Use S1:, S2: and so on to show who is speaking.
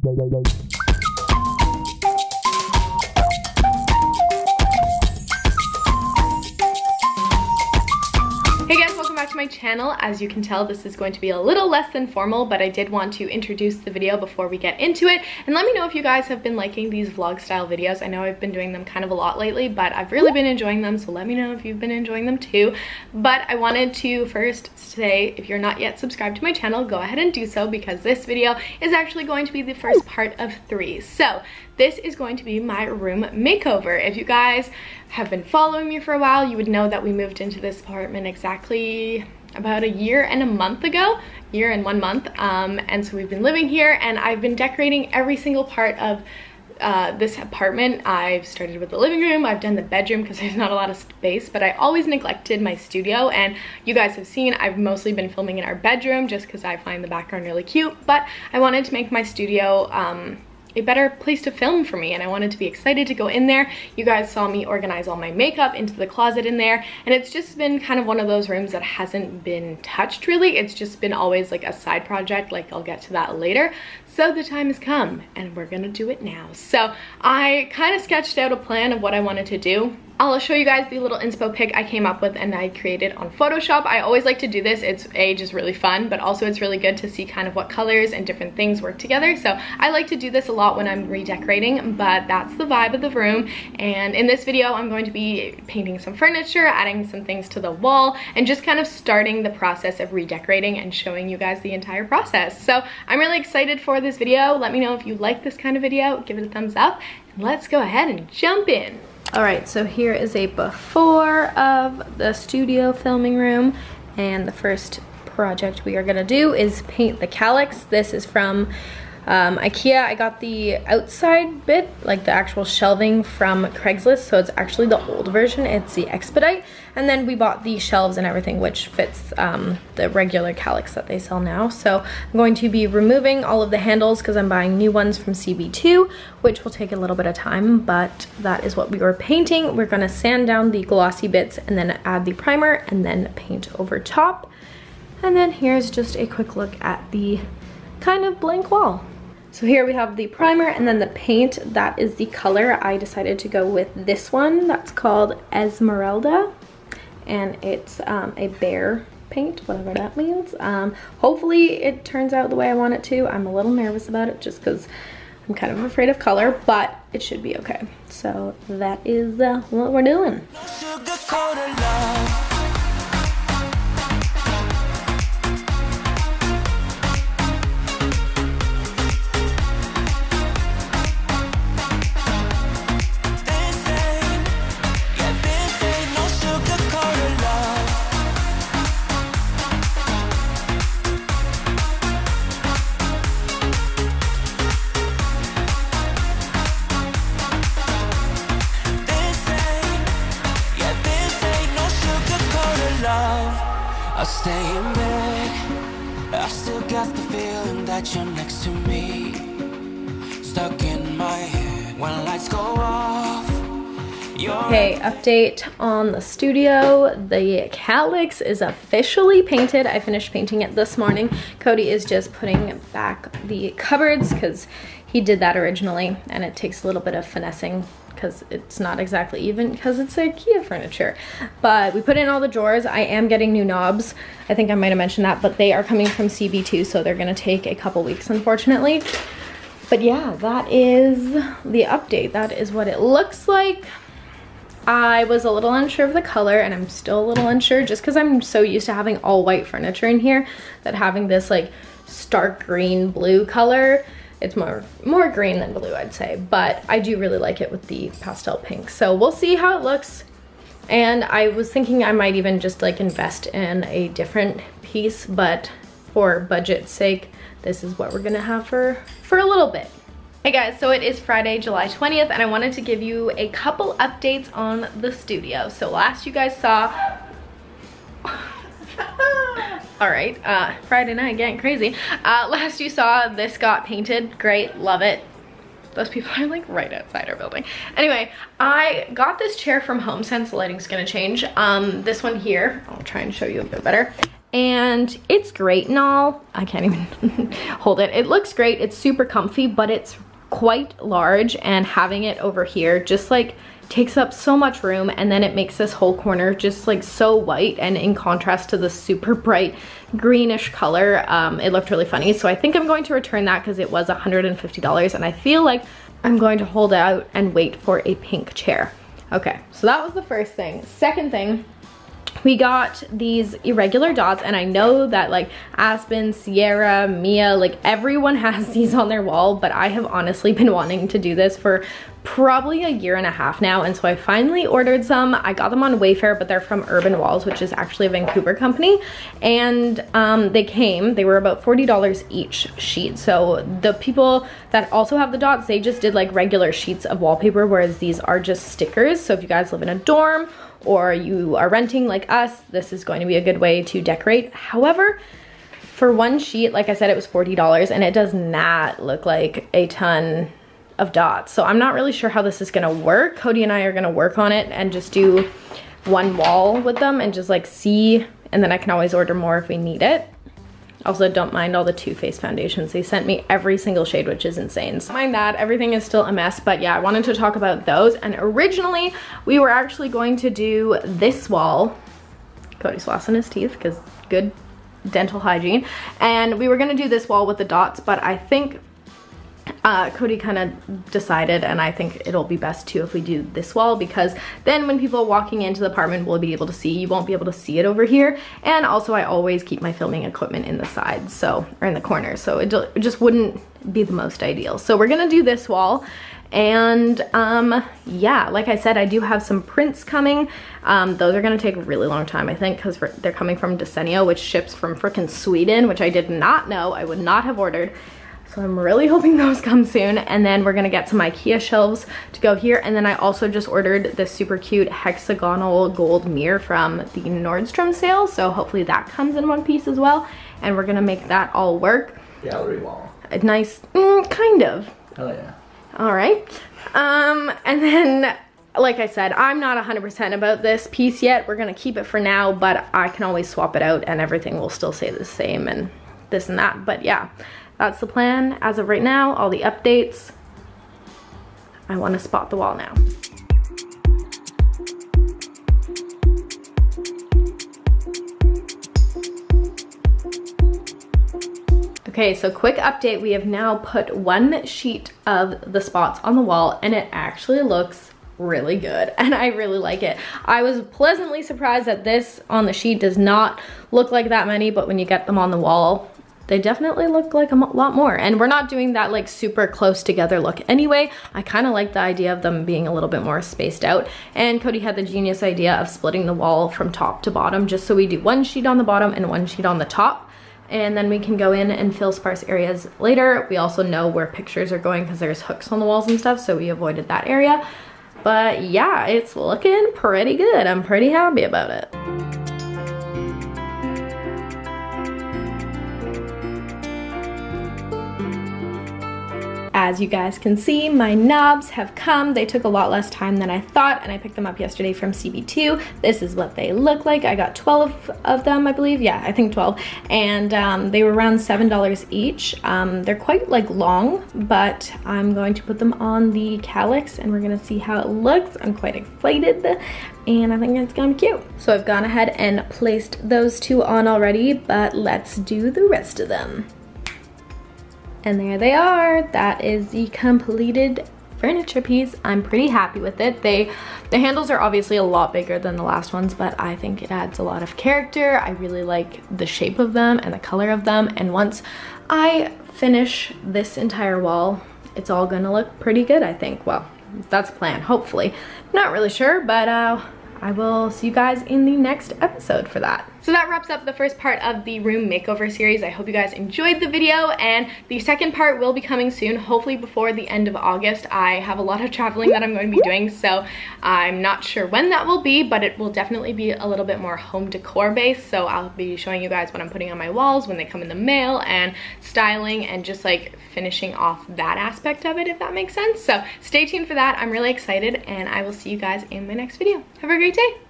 S1: Hey guys, welcome back to my channel. As you can tell, this is going to be a little less than formal, but I did want to introduce the video before we get into it. And let me know if you guys have been liking these vlog style videos. I know I've been doing them kind of a lot lately, but I've really been enjoying them, so let me know if you've been enjoying them too. But I wanted to first say, if you're not yet subscribed to my channel, go ahead and do so, because this video is actually going to be the first part of 3. So this is going to be my room makeover. If you guys have been following me for a while, you would know that we moved into this apartment exactly about a year and a month ago, year and 1 month. And so we've been living here, and I've been decorating every single part of this apartment. I've started with the living room, I've done the bedroom because there's not a lot of space, but I always neglected my studio, and you guys have seen I've mostly been filming in our bedroom just because I find the background really cute, but I wanted to make my studio a better place to film for me, and I wanted to be excited to go in there. You guys saw me organize all my makeup into the closet in there, and it's just been kind of one of those rooms that hasn't been touched really. It's just been always like a side project, like I'll get to that later. So the time has come and we're gonna do it now. So I kind of sketched out a plan of what I wanted to do. I'll show you guys the little inspo pic I came up with and I created on Photoshop. I always like to do this. It's just really fun, but also it's really good to see kind of what colors and different things work together. So I like to do this a lot when I'm redecorating, but that's the vibe of the room. And in this video, I'm going to be painting some furniture, adding some things to the wall, and just kind of starting the process of redecorating and showing you guys the entire process. So I'm really excited for this video. Let me know if you like this kind of video, give it a thumbs up, and let's go ahead and jump in. All right, so here is a before of the studio filming room, and the first project we are gonna do is paint the calyx. This is from Ikea. I got the outside bit, like the actual shelving, from Craigslist, so it's actually the old version. It's the Expedite, and then we bought the shelves and everything, which fits the regular calyx that they sell now. So I'm going to be removing all of the handles because I'm buying new ones from CB2, which will take a little bit of time, but that is what we were painting. We're gonna sand down the glossy bits and then add the primer and then paint over top. And then here's just a quick look at the kind of blank wall. So here we have the primer and then the paint. That is the color. I decided to go with this one. That's called Esmeralda, and it's a bear paint, whatever that means. Hopefully it turns out the way I want it to. I'm a little nervous about it just because I'm kind of afraid of color, but it should be okay. So that is what we're doing.
S2: I stay in bed, I still got the feeling that you're next to me, stuck in my head when lights go off. Okay, update on the studio. The calyx is officially painted. I finished painting it this morning. Cody is just putting back the cupboards because he did that originally, and it takes a little bit of finessing because it's not exactly even because it's IKEA furniture. But we put in all the drawers. I am getting new knobs. I think I might have mentioned that, but they are coming from CB2, so they're gonna take a couple weeks, unfortunately. But yeah, that is the update. That is what it looks like. I was a little unsure of the color, and I'm still a little unsure just because I'm so used to having all white furniture in here that having this like stark green blue color, it's more green than blue, I'd say, but I do really like it with the pastel pink. So we'll see how it looks. And I was thinking I might even just like invest in a different piece, but for budget's sake, this is what we're gonna have for a little bit. Hey guys, so it is Friday, July 20th, and I wanted to give you a couple updates on the studio. So last you guys saw, all right, Friday night getting crazy. Last you saw this got painted, great, love it.
S1: Those people are like right outside our building. Anyway, I got this chair from HomeSense. The lighting's gonna change. This one here, I'll try and show you a bit better. And it's great and all. I can't even hold it. It looks great. It's super comfy, but it's quite large, and having it over here just like takes up so much room, and then it makes this whole corner just like so white, and in contrast to the super bright greenish color, it looked really funny. So I think I'm going to return that because it was $150, and I feel like I'm going to hold out and wait for a pink chair. Okay, so that was the first thing. Second thing, we got these irregular dots, and I know that like Aspen, Sierra, Mia, like everyone has these on their wall, but I have honestly been wanting to do this for probably 1.5 years now, and so I finally ordered some. I got them on Wayfair, but they're from Urban Walls, which is actually a Vancouver company, and they were about $40 each sheet. So the people that also have the dots, they just did like regular sheets of wallpaper, whereas these are just stickers. So if you guys live in a dorm or you are renting like us, this is going to be a good way to decorate. However, for one sheet, like I said, it was $40, and it does not look like a ton of dots. So I'm not really sure how this is gonna work. Cody and I are gonna work on it and just do one wall with them and just like see, and then I can always order more if we need it. Also, don't mind all the Too Faced foundations. They sent me every single shade, which is insane. So mind that, everything is still a mess, but yeah, I wanted to talk about those. And originally, we were actually going to do this wall. Cody's flossing his teeth because good dental hygiene. And we were gonna do this wall with the dots, but I think Cody kind of decided, and I think it'll be best too if we do this wall, because then when people are walking into the apartment, we'll be able to see. You won't be able to see it over here. And also, I always keep my filming equipment in the sides, so, or in the corners, so it just wouldn't be the most ideal. So we're gonna do this wall. And yeah, like I said, I do have some prints coming. Those are gonna take a really long time, I think, because they're coming from Desenio, which ships from frickin' Sweden, which I did not know. I would not have ordered. So I'm really hoping those come soon. And then we're gonna get some IKEA shelves to go here. And then I also just ordered this super cute hexagonal gold mirror from the Nordstrom sale. So hopefully that comes in one piece as well. And we're gonna make that all work.
S3: Gallery wall.
S1: A nice, kind of.
S3: Hell yeah.
S1: All right. And then, like I said, I'm not 100% about this piece yet. We're gonna keep it for now, but I can always swap it out and everything will still stay the same and this and that. But yeah. That's the plan as of right now, all the updates. I want to spot the wall now. Okay, so quick update. We have now put one sheet of the spots on the wall, and it actually looks really good, and I really like it. I was pleasantly surprised that this on the sheet does not look like that many, but when you get them on the wall, they definitely look like a lot more. And we're not doing that like super close together look anyway. I kind of like the idea of them being a little bit more spaced out. And Cody had the genius idea of splitting the wall from top to bottom, just so we do one sheet on the bottom and one sheet on the top. And then we can go in and fill sparse areas later. We also know where pictures are going because there's hooks on the walls and stuff, so we avoided that area. But yeah, it's looking pretty good. I'm pretty happy about it. As you guys can see, my knobs have come. They took a lot less time than I thought, and I picked them up yesterday from CB2. This is what they look like. I got 12 of them, I believe. Yeah, I think 12. And they were around $7 each. They're quite like long, but I'm going to put them on the calyx and we're gonna see how it looks. I'm quite excited and I think it's gonna be cute. So I've gone ahead and placed those two on already, but let's do the rest of them. And there they are. That is the completed furniture piece. I'm pretty happy with it. The handles are obviously a lot bigger than the last ones, but I think it adds a lot of character. I really like the shape of them and the color of them. And once I finish this entire wall, it's all gonna look pretty good, I think. Well, that's the plan, hopefully. Not really sure, but I will see you guys in the next episode for that. So that wraps up the first part of the room makeover series. I hope you guys enjoyed the video, and the second part will be coming soon, hopefully before the end of August. I have a lot of traveling that I'm going to be doing, so I'm not sure when that will be, but it will definitely be a little bit more home decor based. So I'll be showing you guys what I'm putting on my walls when they come in the mail, and styling, and just like finishing off that aspect of it, if that makes sense. So stay tuned for that. I'm really excited, and I will see you guys in my next video. Have a great day.